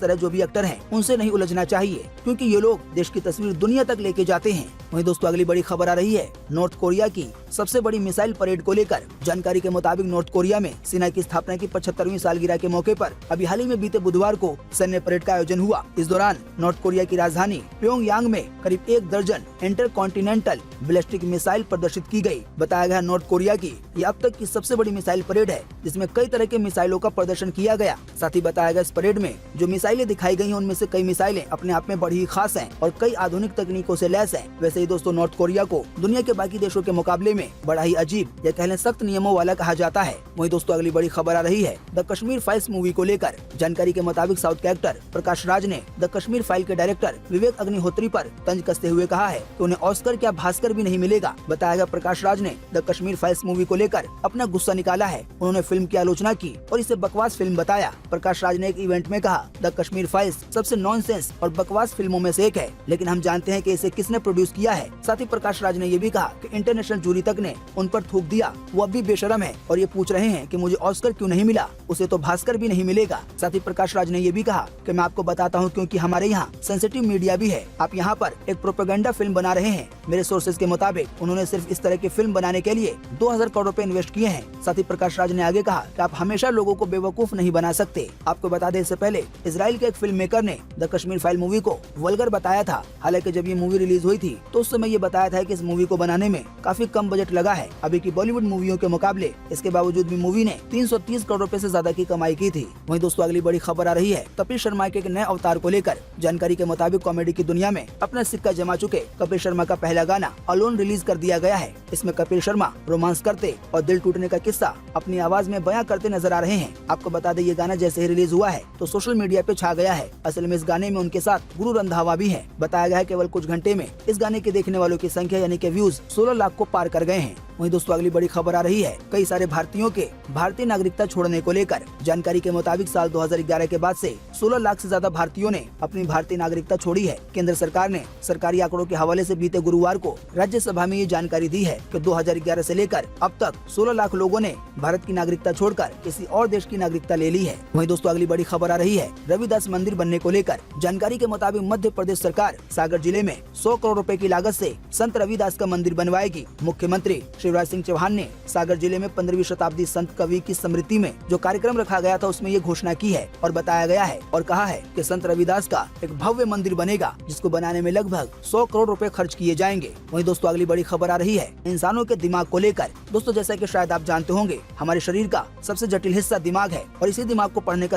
तरह जो भी एक्टर हैं, उनसे नहीं उलझना चाहिए, क्योंकि ये लोग देश की तस्वीर दुनिया तक लेके जाते हैं। वहीं दोस्तों अगली बड़ी खबर आ रही है नॉर्थ कोरिया की सबसे बड़ी मिसाइल परेड को लेकर। जानकारी के मुताबिक नॉर्थ कोरिया में सेना की स्थापना की 75वीं सालगिरह के मौके पर अभी हाल ही में बीते बुधवार को सैन्य परेड का आयोजन हुआ। इस दौरान नॉर्थ कोरिया की राजधानी प्योंगयांग में करीब 1 दर्जन इंटरकॉन्टिनेंटल बैलिस्टिक मिसाइल प्रदर्शित की गई। बताया गया नॉर्थ कोरिया की ये अब तक की सबसे बड़ी मिसाइल परेड है, जिसमें कई तरह के मिसाइलों का प्रदर्शन किया गया। साथ ही बताया गया इस परेड में जो मिसाइलें दिखाई गई हैं, उनमें से कई मिसाइलें अपने आप में बड़ी खास हैं और कई आधुनिक तकनीकों से लैस हैं। वैसे ही दोस्तों नॉर्थ कोरिया को दुनिया के बाकी देशों के मुकाबले में बड़ा ही अजीब या कहलें सख्त नियमों वाला कहा जाता है। वहीं दोस्तों अगली बड़ी खबर आ रही है द कश्मीर फाइल्स मूवी को लेकर। जानकारी के मुताबिक साउथ के एक्टर प्रकाश राज ने द कश्मीर फाइल के डायरेक्टर विवेक अग्निहोत्री पर तंज कसते हुए कहा है कि उन्हें ऑस्कर क्या भास्कर भी नहीं मिलेगा। बताया गया प्रकाश राज ने द कश्मीर फाइल्स मूवी को लेकर अपना गुस्सा निकाला है। उन्होंने फिल्म की आलोचना की और इसे बकवास फिल्म बताया। प्रकाश राज ने एक इवेंट में कहा द कश्मीर फाइल्स सबसे नॉनसेंस और बकवास फिल्मों में से एक है, लेकिन हम जानते हैं कि इसे किसने प्रोड्यूस किया है। साथ ही प्रकाश राज ने ये भी कहा कि इंटरनेशनल जूरी तक ने उन पर थूक दिया, वो अब भी बेशरम है और ये पूछ रहे हैं कि मुझे ऑस्कर क्यों नहीं मिला, उसे तो भास्कर भी नहीं मिलेगा। साथ ही प्रकाश राज ने ये भी कहा कि मैं आपको बताता हूँ, क्योंकि हमारे यहाँ सेंसिटिव मीडिया भी है, आप यहाँ पर एक प्रोपेगेंडा फिल्म बना रहे हैं। मेरे सोर्सेज के मुताबिक उन्होंने सिर्फ इस तरह की फिल्म बनाने के लिए 2000 करोड़ रुपए इन्वेस्ट किए हैं। साथ ही प्रकाश राज ने आगे कहा कि आप हमेशा लोगों को बेवकूफ नहीं बना सकते। आपको बता दें, इससे पहले इजराइल के एक फिल्म मेकर ने द कश्मीर फाइल मूवी को वल्गर बताया था। हालांकि जब ये मूवी रिलीज हुई थी तो उस समय ये बताया था कि इस मूवी को बनाने में काफी कम बजट लगा है अभी की बॉलीवुड मूवियों के मुकाबले। इसके बावजूद भी मूवी ने 330 करोड़ रुपए से ज्यादा की कमाई की थी। वहीं दोस्तों अगली बड़ी खबर आ रही है कपिल शर्मा के एक नए अवतार को लेकर। जानकारी के मुताबिक कॉमेडी की दुनिया में अपना सिक्का जमा चुके कपिल शर्मा का पहला गाना अलोन रिलीज कर दिया गया है। इसमें कपिल शर्मा रोमांस करते और दिल टूटने का किस्सा अपनी आवाज में बयां करते नजर आ रहे हैं। आपको बता दें, ये गाना जैसे ही रिलीज हुआ है तो सोशल मीडिया पे छा गया है। असल में इस गाने में उनके साथ गुरु रंधावा भी है। बताया गया है केवल कुछ घंटे में इस गाने के देखने वालों की संख्या यानी कि व्यूज 16 लाख को पार कर गए हैं। वहीं दोस्तों अगली बड़ी खबर आ रही है कई सारे भारतीयों के भारतीय नागरिकता छोड़ने को लेकर। जानकारी के मुताबिक साल 2011 के बाद से 16 लाख से ज्यादा भारतीयों ने अपनी भारतीय नागरिकता छोड़ी है। केंद्र सरकार ने सरकारी आंकड़ों के हवाले से बीते गुरुवार को राज्यसभा में ये जानकारी दी है कि 2011 से लेकर अब तक 16 लाख लोगों ने भारत की नागरिकता छोड़कर किसी और देश की नागरिकता ले ली है। वहीं दोस्तों अगली बड़ी खबर आ रही है रविदास मंदिर बनने को लेकर। जानकारी के मुताबिक मध्य प्रदेश सरकार सागर जिले में 100 करोड़ रुपए की लागत से संत रविदास का मंदिर बनवाएगी। मुख्यमंत्री शिवराज सिंह चौहान ने सागर जिले में 15वीं शताब्दी संत कवि की स्मृति में जो कार्यक्रम रखा गया था उसमें ये घोषणा की है और बताया गया है और कहा है कि संत रविदास का एक भव्य मंदिर बनेगा, जिसको बनाने में लगभग 100 करोड़ रुपए खर्च किए जाएंगे। वहीं दोस्तों अगली बड़ी खबर आ रही है इंसानों के दिमाग को लेकर। दोस्तों जैसा कि शायद आप जानते होंगे, हमारे शरीर का सबसे जटिल हिस्सा दिमाग है और इसी दिमाग को पढ़ने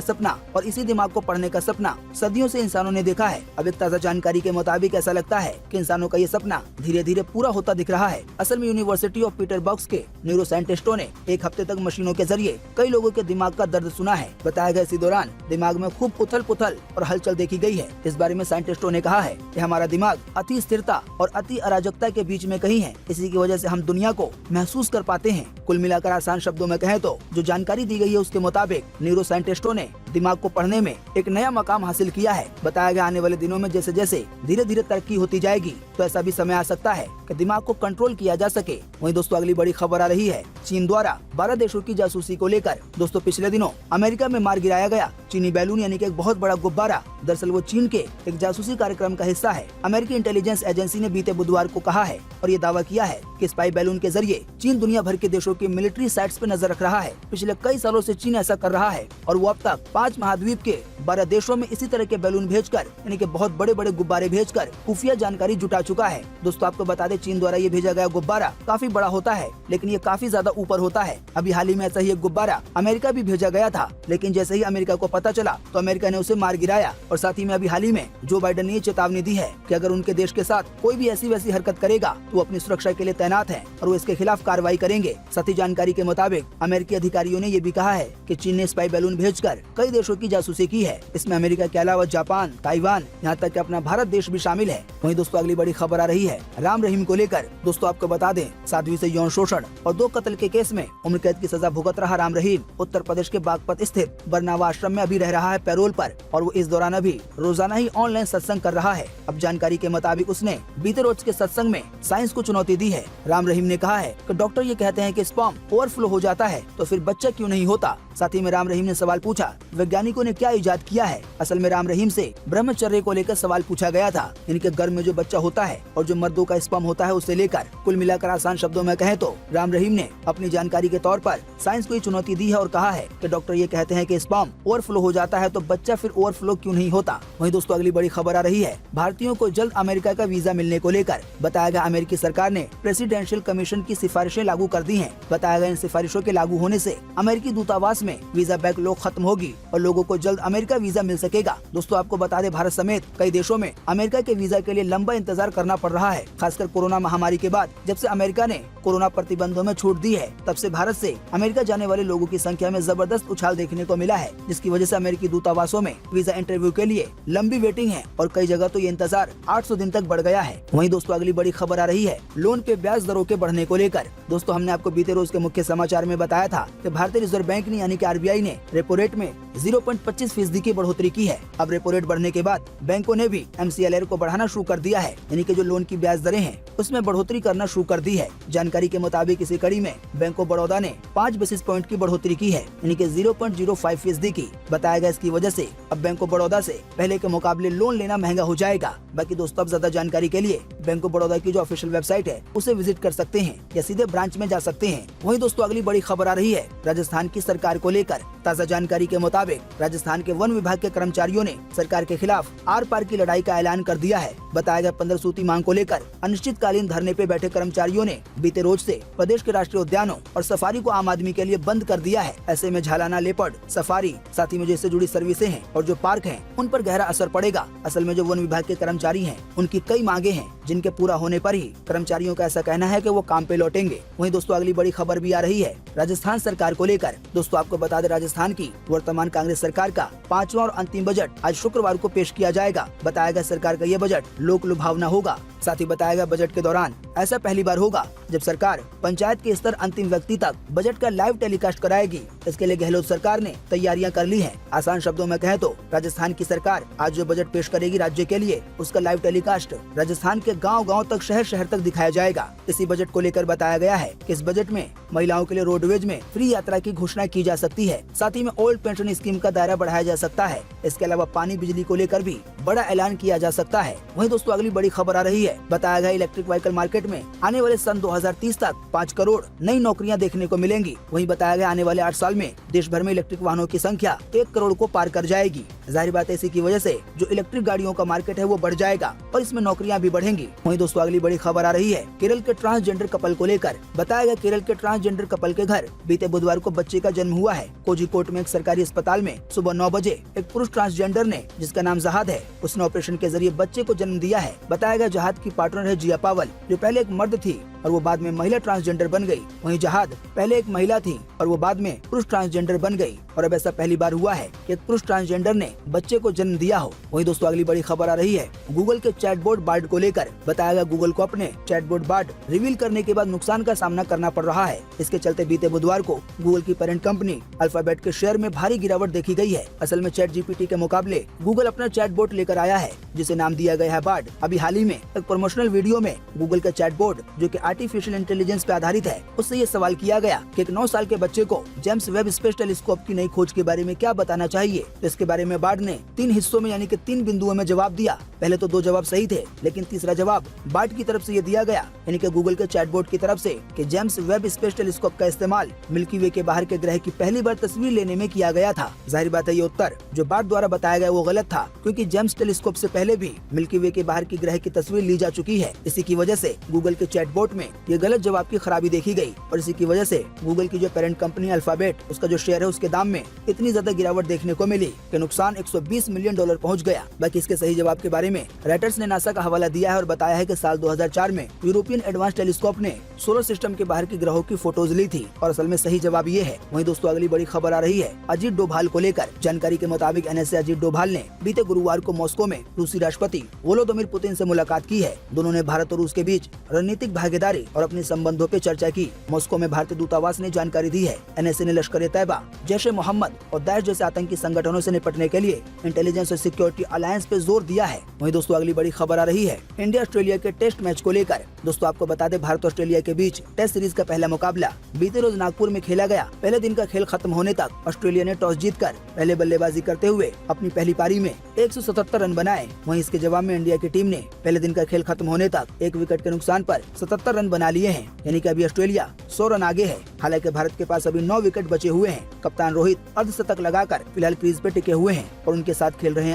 का सपना सदियों से इंसानों ने देखा है। अब एक ताज़ा जानकारी के मुताबिक ऐसा लगता है कि इंसानों का ये सपना धीरे धीरे पूरा होता दिख रहा है। असल में यूनिवर्सिटी ऑफ पीटरबर्ग के न्यूरोसाइंटिस्टों ने एक हफ्ते तक मशीनों के जरिए कई लोगों के दिमाग का दर्द सुना है। बताया गया इसी दौरान दिमाग में खूब उथल पुथल और हलचल देखी गई है। इस बारे में साइंटिस्टों ने कहा है कि हमारा दिमाग अति स्थिरता और अति अराजकता के बीच में कहीं है। इसी की वजह से हम दुनिया को महसूस कर पाते हैं। कुल मिलाकर आसान शब्दों में कहें तो जो जानकारी दी गई है उसके मुताबिक न्यूरोसाइंटिस्टों ने दिमाग को पढ़ने में एक नया मकाम हासिल किया है। बताया गया आने वाले दिनों में जैसे जैसे धीरे धीरे तरक्की होती जाएगी तो ऐसा भी समय आ सकता है कि दिमाग को कंट्रोल किया जा सके। वहीं दोस्तों अगली बड़ी खबर आ रही है चीन द्वारा 12 देशों की जासूसी को लेकर। दोस्तों पिछले दिनों अमेरिका में मार गिराया गया चीनी बैलून यानी कि एक बहुत बड़ा गुब्बारा, दरअसल वो चीन के एक जासूसी कार्यक्रम का हिस्सा है। अमेरिकी इंटेलिजेंस एजेंसी ने बीते बुधवार को कहा है और ये दावा किया है कि स्पाई बैलून के जरिए चीन दुनिया भर के देशों के मिलिट्री साइट्स पे नजर रख रहा है। पिछले कई सालों से चीन ऐसा कर रहा है और वो अब तक 5 महाद्वीप के 12 देशों में इसी तरह के बैलून भेजकर यानी कि बहुत बड़े बड़े गुब्बारे भेजकर खुफिया जानकारी जुटा चुका है। दोस्तों आपको बता दें, चीन द्वारा ये भेजा गया गुब्बारा काफी बड़ा होता है, लेकिन ये काफी ज्यादा ऊपर होता है अभी हाल ही में ऐसा ही एक गुब्बारा अमेरिका भी भेजा गया था, लेकिन जैसे ही अमेरिका को पता चला तो अमेरिका ने उसे मार गिराया। और साथ ही में अभी हाल ही में जो बाइडेन ने ये चेतावनी दी है कि अगर उनके देश के साथ कोई भी ऐसी वैसी हरकत करेगा तो वो अपनी सुरक्षा के लिए तैनात है और वो इसके खिलाफ कार्रवाई करेंगे। साथ ही जानकारी के मुताबिक अमेरिकी अधिकारियों ने ये भी कहा है कि चीन ने स्पाई बैलून भेजकर कई देशों की जासूसी की है। इसमें अमेरिका के अलावा जापान, ताइवान, यहाँ तक कि अपना भारत देश भी शामिल है। वहीं दोस्तों अगली बड़ी खबर आ रही है राम रहीम को लेकर। दोस्तों आपको बता दें, साध्वी से यौन शोषण और 2 कत्ल के केस में उम्र कैद की सजा भुगत रहा राम रहीम उत्तर प्रदेश के बागपत स्थित बरनावा आश्रम में अभी रह रहा है पैरोल पर और वो इस दौरान अभी रोजाना ही ऑनलाइन सत्संग कर रहा है। अब जानकारी के मुताबिक उसने बीते रोज के सत्संग में साइंस को चुनौती दी है। राम रहीम ने कहा है कि डॉक्टर ये कहते हैं कि स्पर्म ओवरफ्लो हो जाता है तो फिर बच्चा क्यों नहीं होता। साथ ही में राम रहीम ने सवाल पूछा, वैज्ञानिकों ने क्या इजाद किया है। असल में राम रहीम से ब्रह्मचर्य को लेकर सवाल पूछा गया था, इनके गर्भ में जो बच्चा होता है और जो मर्दों का स्पर्म होता है उसे लेकर। कुल मिलाकर आसान शब्दों में कहें तो राम रहीम ने अपनी जानकारी के तौर पर साइंस को ही चुनौती दी है और कहा है कि डॉक्टर ये कहते हैं कि स्पर्म ओवरफ्लो हो जाता है तो बच्चा फिर ओवरफ्लो क्यों नहीं होता। वहीं दोस्तों अगली बड़ी खबर आ रही है भारतीयों को जल्द अमेरिका का वीजा मिलने को लेकर। बताया गया अमेरिकी सरकार ने प्रेसिडेंशियल कमीशन की सिफारिशें लागू कर दी हैं। बताया गया इन सिफारिशों के लागू होने से अमेरिकी दूतावास में वीजा बैकलॉग खत्म होगी और लोगों को जल्द अमेरिका वीजा मिल सकेगा। दोस्तों आपको बता दें, भारत समेत कई देशों में अमेरिका के वीजा के लिए लंबा इंतजार करना पड़ रहा है। खासकर कोरोना महामारी के बाद जब से अमेरिका ने कोरोना प्रतिबंधों में छूट दी है, तब से भारत से अमेरिका जाने वाले लोगों की संख्या में जबरदस्त उछाल देखने को मिला है, जिसकी वजह से अमेरिकी दूतावासों में वीजा इंटरव्यू के लिए लंबी वेटिंग है और कई जगह तो ये इंतजार 800 दिन तक बढ़ गया है। वहीं दोस्तों अगली बड़ी खबर आ रही है लोन पे ब्याज दरों के बढ़ने को लेकर। दोस्तों हमने आपको बीते रोज के मुख्य समाचार में बताया था कि भारतीय रिजर्व बैंक ने यानी कि आरबीआई ने रेपो रेट में 0.25% की बढ़ोतरी की है। अब रेपो रेट बढ़ने के बाद बैंकों ने भी MCLR को बढ़ाना शुरू कर दिया है, यानी कि जो लोन की ब्याज दरें हैं उसमें बढ़ोतरी करना शुरू कर दी है। जानकारी के मुताबिक इसी कड़ी में बैंक ऑफ बड़ौदा ने 5 बेसिस पॉइंट की बढ़ोतरी की है, यानी कि 0.05% की। बताया गया इसकी वजह से अब बैंक ऑफ बड़ौदा से पहले के मुकाबले लोन लेना महंगा हो जाएगा। बाकी दोस्तों अब ज्यादा जानकारी के लिए बैंक ऑफ बड़ौदा की जो ऑफिशियल वेबसाइट है उसे विजिट कर सकते हैं या सीधे ब्रांच में जा सकते हैं। वहीं दोस्तों अगली बड़ी खबर आ रही है राजस्थान की सरकार को लेकर। ताजा जानकारी के मुताबिक राजस्थान के वन विभाग के कर्मचारियों ने सरकार के खिलाफ आर पार की लड़ाई का ऐलान कर दिया है। बताया गया 15 सूत्री मांग को लेकर अनिश्चितकालीन धरने पे बैठे कर्मचारियों ने बीते रोज से प्रदेश के राष्ट्रीय उद्यानों और सफारी को आम आदमी के लिए बंद कर दिया है। ऐसे में झालाना, लेपर्ड सफारी, साथ ही में जिससे जुड़ी सर्विसें हैं और जो पार्क हैं उन पर गहरा असर पड़ेगा। असल में जो वन विभाग के कर्मचारी हैं उनकी कई मांगे हैं, जिनके पूरा होने पर ही कर्मचारियों का ऐसा कहना है कि वो काम पे लौटेंगे। वहीं दोस्तों अगली बड़ी खबर भी आ रही है राजस्थान सरकार को लेकर। दोस्तों आपको बता दें, राजस्थान की वर्तमान कांग्रेस सरकार का 5वां और अंतिम बजट आज शुक्रवार को पेश किया जाएगा। बताया गया सरकार का ये बजट लोक लुभावना होगा। साथ ही बताया गया बजट के दौरान ऐसा पहली बार होगा जब सरकार पंचायत के स्तर अंतिम व्यक्ति तक बजट का लाइव टेलीकास्ट कराएगी। इसके लिए गहलोत सरकार ने तैयारियां कर ली हैं। आसान शब्दों में कहें तो राजस्थान की सरकार आज जो बजट पेश करेगी राज्य के लिए, उसका लाइव टेलीकास्ट राजस्थान के गांव-गांव तक, शहर-शहर तक दिखाया जाएगा। इसी बजट को लेकर बताया गया है कि इस बजट में महिलाओं के लिए रोडवेज में फ्री यात्रा की घोषणा की जा सकती है। साथ ही में ओल्ड पेंशन स्कीम का दायरा बढ़ाया जा सकता है। इसके अलावा पानी बिजली को लेकर भी बड़ा ऐलान किया जा सकता है। वहीं दोस्तों अगली बड़ी खबर आ रही है। बताया गया इलेक्ट्रिक व्हीकल मार्केट में आने वाले सन 2030 तक 5 करोड़ नई नौकरियां देखने को मिलेंगी। वहीं बताया गया आने वाले 8 साल में देश भर में इलेक्ट्रिक वाहनों की संख्या 1 करोड़ को पार कर जाएगी। जाहिर बात है, इसी की वजह से जो इलेक्ट्रिक गाड़ियों का मार्केट है वो बढ़ जाएगा और इसमें नौकरियां भी बढ़ेंगी। वहीं दोस्तों अगली बड़ी खबर आ रही है केरल के ट्रांसजेंडर कपल को लेकर। बताया गया केरल के ट्रांसजेंडर कपल के घर बीते बुधवार को बच्चे का जन्म हुआ है। कोझिकोड में एक सरकारी अस्पताल में सुबह 9 बजे एक पुरुष ट्रांसजेंडर ने, जिसका नाम जहाद है, उसने ऑपरेशन के जरिए बच्चे को जन्म दिया है। बताया गया जहाद की पार्टनर है जिया पावल, जो पहले एक मर्द थी और वो बाद में महिला ट्रांसजेंडर बन गई। वहीं जहाद पहले एक महिला थी और वो बाद में पुरुष ट्रांसजेंडर बन गई और अब ऐसा पहली बार हुआ है कि एक पुरुष ट्रांसजेंडर ने बच्चे को जन्म दिया हो। वहीं दोस्तों अगली बड़ी खबर आ रही है गूगल के चैटबॉट बार्ड को लेकर। बताया गया गूगल को अपने चैटबॉट बार्ड रिवील करने के बाद नुकसान का सामना करना पड़ रहा है। इसके चलते बीते बुधवार को गूगल की पेरेंट कंपनी अल्फाबेट के शेयर में भारी गिरावट देखी गई है। असल में चैट जीपीटी के मुकाबले गूगल अपना चैटबॉट लेकर आया है, जिसे नाम दिया गया है बार्ड। अभी हाल ही में एक प्रमोशनल वीडियो में गूगल का चैटबॉट, जो कि आर्टिफिशियल इंटेलिजेंस पे आधारित है, उससे ये सवाल किया गया कि एक 9 साल के बच्चे को जेम्स वेब स्पेस टेलीस्कोप की नई खोज के बारे में क्या बताना चाहिए। तो इसके बारे में बार्ड ने 3 हिस्सों में यानी कि 3 बिंदुओं में जवाब दिया। पहले तो 2 जवाब सही थे, लेकिन तीसरा जवाब बार्ड की तरफ से ये दिया गया, यानी कि गूगल के चैटबॉट की तरफ से, कि जेम्स वेब स्पेस टेलीस्कोप का इस्तेमाल मिल्की वे के बाहर के ग्रह की पहली बार तस्वीर लेने में किया गया था। जाहिर बात है ये उत्तर जो बार्ड द्वारा बताया गया वो गलत था, क्योंकि जेम्स एडवांस टेलीस्कोप से पहले भी मिल्की वे के बाहर की ग्रह की तस्वीर ली जा चुकी है। इसी की वजह से गूगल के चैटबॉट में ये गलत जवाब की खराबी देखी गई और इसी की वजह से गूगल की जो पेरेंट कंपनी अल्फाबेट, उसका जो शेयर है उसके दाम में इतनी ज्यादा गिरावट देखने को मिली कि नुकसान $120 मिलियन पहुंच गया। बाकी इसके सही जवाब के बारे में रॉयटर्स ने नासा का हवाला दिया है और बताया है कि साल 2004 में यूरोपियन एडवांस टेलीस्कोप ने सोलर सिस्टम के बाहर की ग्रहों की फोटोज ली थी और असल में सही जवाब ये है। वहीं दोस्तों अगली बड़ी खबर आ रही है अजीत डोभाल को लेकर। जानकारी के मुताबिक NSA अजीत डोभाल ने बीते गुरुवार को मॉस्को में रूसी राष्ट्रपति वोलोदिमीर पुतिन से मुलाकात की है। दोनों ने भारत और रूस के बीच रणनीतिक भागीदारी और अपने संबंधों पे चर्चा की। मॉस्को में भारतीय दूतावास ने जानकारी दी है NSA ने लश्कर-ए-तैयबा, जैश-ए-मोहम्मद और दाइश जैसे आतंकी संगठनों से निपटने के लिए इंटेलिजेंस और सिक्योरिटी अलायंस पे जोर दिया है। वहीं दोस्तों अगली बड़ी खबर आ रही है इंडिया ऑस्ट्रेलिया के टेस्ट मैच को लेकर। दोस्तों आपको बता दें भारत ऑस्ट्रेलिया के बीच टेस्ट सीरीज का पहला मुकाबला बीते रोज नागपुर में खेला गया। पहले दिन का खेल खत्म होने तक ऑस्ट्रेलिया ने टॉस जीतकर पहले बल्लेबाजी करते हुए अपनी पहली पारी में 177 रन बनाए। वहीं इसके जवाब में इंडिया की टीम ने पहले दिन का खेल खत्म होने तक 1 विकेट के नुकसान पर 77 रन बना लिए हैं, यानी कि अभी ऑस्ट्रेलिया 100 रन आगे है। हालांकि भारत के पास अभी 9 विकेट बचे हुए हैं। कप्तान रोहित अर्धशतक लगाकर फिलहाल क्रीज पे टिके हुए हैं और उनके साथ खेल रहे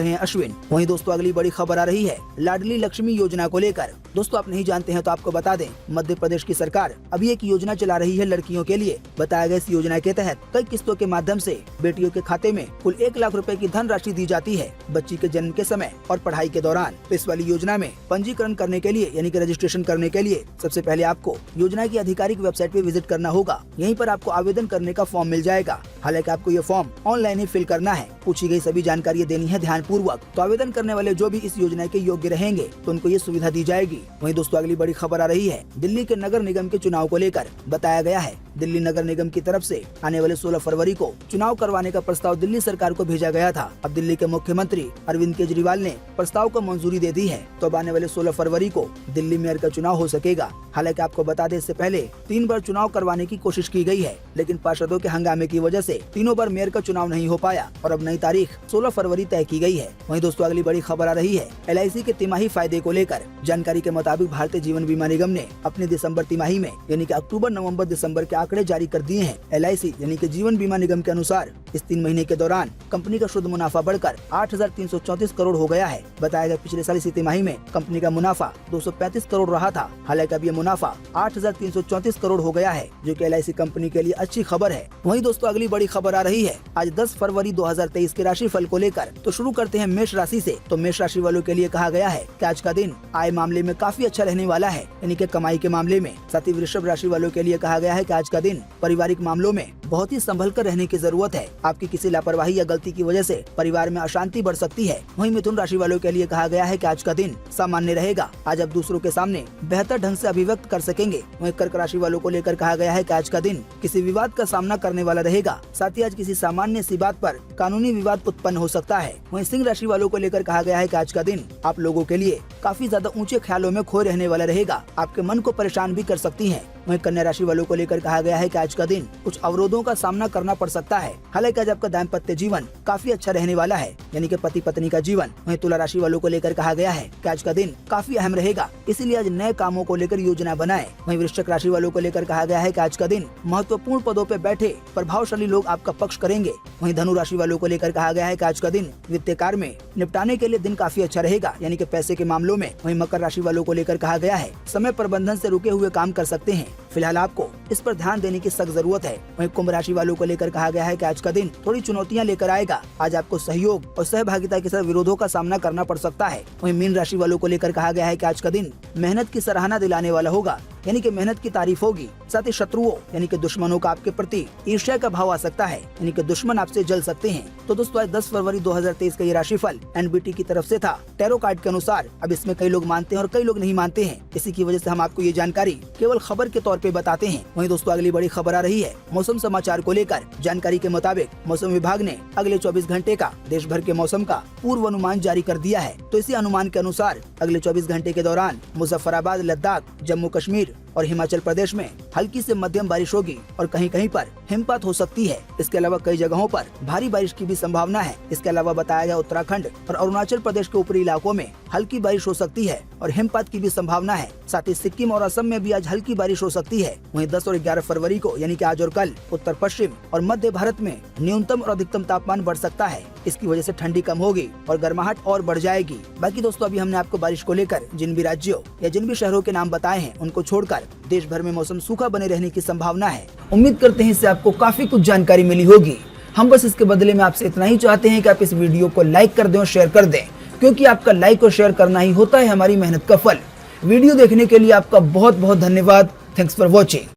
हैं अश्विन। वहीं दोस्तों अगली बड़ी खबर आ रही है लाडली लक्ष्मी योजना को लेकर। दोस्तों आप नहीं जानते हैं तो आपको बता दें, मध्य प्रदेश की सरकार अभी एक योजना चला रही है लड़कियों के लिए। बताया गया इस योजना के तहत कई किस्तों के माध्यम से बेटियों के खाते में कुल 1 लाख रुपए की धनराशि दी जाती है बच्ची के जन्म के समय और पढ़ाई के दौरान। तो इस वाली योजना में पंजीकरण करने के लिए यानी कि रजिस्ट्रेशन करने के लिए सबसे पहले आपको योजना की आधिकारिक वेबसाइट पे विजिट करना होगा। यहीं पर आपको आवेदन करने का फॉर्म मिल जाएगा। हालांकि आपको ये फॉर्म ऑनलाइन ही फिल करना है। पूछी गई सभी जानकारी देनी है ध्यान पूर्वक। तो आवेदन करने वाले जो भी इस योजना के योग्य रहेंगे तो उनको ये सुविधा दी जाएगी। वहीं दोस्तों अगली बड़ी खबर आ रही है दिल्ली के नगर निगम के चुनाव को लेकर। बताया गया है दिल्ली नगर निगम की तरफ से आने वाले 16 फरवरी को चुनाव करवाने का प्रस्ताव दिल्ली सरकार को भेजा गया था। अब दिल्ली के मुख्यमंत्री अरविंद केजरीवाल ने प्रस्ताव को मंजूरी दे दी है। तो अब आने वाले 16 फरवरी को दिल्ली मेयर का चुनाव हो सकेगा। हालांकि आपको बता दें इससे पहले 3 बार चुनाव करवाने की कोशिश की गई है, लेकिन पार्षदों के हंगामे की वजह से तीनों बार मेयर का चुनाव नहीं हो पाया और अब नई तारीख 16 फरवरी तय की गई है। वहीं दोस्तों अगली बड़ी खबर आ रही है LIC के तिमाही फायदे को लेकर। जानकारी के मुताबिक भारतीय जीवन बीमा निगम ने अपने दिसंबर तिमाही में यानी कि अक्टूबर, नवंबर, दिसंबर के आंकड़े जारी कर दिए हैं। LIC यानी कि जीवन बीमा निगम के अनुसार इस 3 महीने के दौरान कंपनी का शुद्ध मुनाफा बढ़कर 8,334 करोड़ हो गया है। बताया गया पिछले साल इसी तिमाही में कंपनी का मुनाफा 235 करोड़ रहा था। हालांकि अब ये मुनाफा 8,334 करोड़ हो गया है, जो कि LIC कंपनी के लिए अच्छी खबर है। वहीं दोस्तों अगली बड़ी खबर आ रही है आज 10 फरवरी 2023 के राशिफल को लेकर। तो शुरू करते हैं मेष राशि से। तो मेष राशि वालों के लिए कहा गया है कि आज का दिन आय मामले में काफी अच्छा रहने वाला है, यानी कि कमाई के मामले में। साथ ही वृषभ राशि वालों के लिए कहा गया है कि आज का दिन पारिवारिक मामलों में बहुत ही संभल कर रहने की जरूरत है। आपकी किसी लापरवाही या गलती की वजह से परिवार में अशांति बढ़ सकती है। वहीं मिथुन राशि वालों के लिए कहा गया है कि आज का दिन सामान्य रहेगा। आज आप दूसरों के सामने बेहतर ढंग से अभिव्यक्त कर सकेंगे। वहीं कर्क राशि वालों को लेकर कहा गया है कि आज का दिन किसी विवाद का सामना करने वाला रहेगा। साथ ही आज किसी सामान्य सी बात पर कानूनी विवाद उत्पन्न हो सकता है। वहीं सिंह राशि वालों को लेकर कहा गया है कि आज का दिन आप लोगों के लिए काफी ज्यादा ऊंचे ख्यालों में खोए रहने वाला रहेगा। आपके मन को परेशान भी कर सकती है। वहीं कन्या राशि वालों को लेकर कहा गया है कि आज का दिन कुछ अवरोधों का सामना करना पड़ सकता है। हालांकि आज आपका दाम्पत्य जीवन काफी अच्छा रहने वाला है, यानी कि पति पत्नी का जीवन। वहीं तुला राशि वालों को लेकर कहा गया है कि आज का दिन काफी अहम रहेगा, इसीलिए आज नए कामों को लेकर योजना बनाएं। वहीं वृश्चिक राशि वालों को लेकर कहा गया है कि आज का दिन महत्वपूर्ण पदों पे बैठे प्रभावशाली लोग आपका पक्ष करेंगे। वहीं धनु राशि वालों को लेकर कहा गया है कि आज का दिन वित्तीय कार्य में निपटाने के लिए दिन काफी अच्छा रहेगा, यानी कि पैसे के मामलों में। वहीं मकर राशि वालों को लेकर कहा गया है समय प्रबंधन से रुके हुए काम कर सकते हैं। फिलहाल आपको इस पर ध्यान देने की सख्त जरूरत है। वहीं कुंभ राशि वालों को लेकर कहा गया है कि आज का दिन थोड़ी चुनौतियां लेकर आएगा। आज आपको सहयोग और सहभागिता के साथ विरोधों का सामना करना पड़ सकता है। वहीं मीन राशि वालों को लेकर कहा गया है कि आज का दिन मेहनत की सराहना दिलाने वाला होगा, यानी कि मेहनत की तारीफ होगी। साथ ही शत्रुओं यानी कि दुश्मनों का आपके प्रति ईर्ष्या का भाव आ सकता है, यानी कि दुश्मन आपसे जल सकते हैं। तो दोस्तों आज 10 फरवरी 2023 का ये राशिफल NBT की तरफ से था टैरो कार्ड के अनुसार। अब इसमें कई लोग मानते हैं और कई लोग नहीं मानते हैं, इसी की वजह से हम आपको ये जानकारी केवल खबर के तौर पे बताते हैं। वहीं दोस्तों अगली बड़ी खबर आ रही है मौसम समाचार को लेकर। जानकारी के मुताबिक मौसम विभाग ने अगले 24 घंटे का देश भर के मौसम का पूर्व अनुमान जारी कर दिया है। तो इसी अनुमान के अनुसार अगले 24 घंटे के दौरान मुजफ्फराबाद, लद्दाख, जम्मू कश्मीर, और हिमाचल प्रदेश में हल्की से मध्यम बारिश होगी और कहीं कहीं पर हिमपात हो सकती है। इसके अलावा कई जगहों पर भारी बारिश की भी संभावना है। इसके अलावा बताया गया उत्तराखंड और अरुणाचल प्रदेश के ऊपरी इलाकों में हल्की बारिश हो सकती है और हिमपात की भी संभावना है। साथ ही सिक्किम और असम में भी आज हल्की बारिश हो सकती है। वहीं 10 और 11 फरवरी को यानी कि आज और कल उत्तर पश्चिम और मध्य भारत में न्यूनतम और अधिकतम तापमान बढ़ सकता है। इसकी वजह से ठंडी कम होगी और गर्माहट और बढ़ जाएगी। बाकी दोस्तों, अभी हमने आपको बारिश को लेकर जिन भी राज्यों या जिन भी शहरों के नाम बताए हैं उनको छोड़कर देश भर में मौसम सूखा बने रहने की संभावना है। उम्मीद करते हैं इससे आपको काफी कुछ जानकारी मिली होगी। हम बस इसके बदले में आपसे इतना ही चाहते हैं कि आप इस वीडियो को लाइक कर दें और शेयर कर दें, क्योंकि आपका लाइक और शेयर करना ही होता है हमारी मेहनत का फल। वीडियो देखने के लिए आपका बहुत बहुत धन्यवाद। Thanks for watching.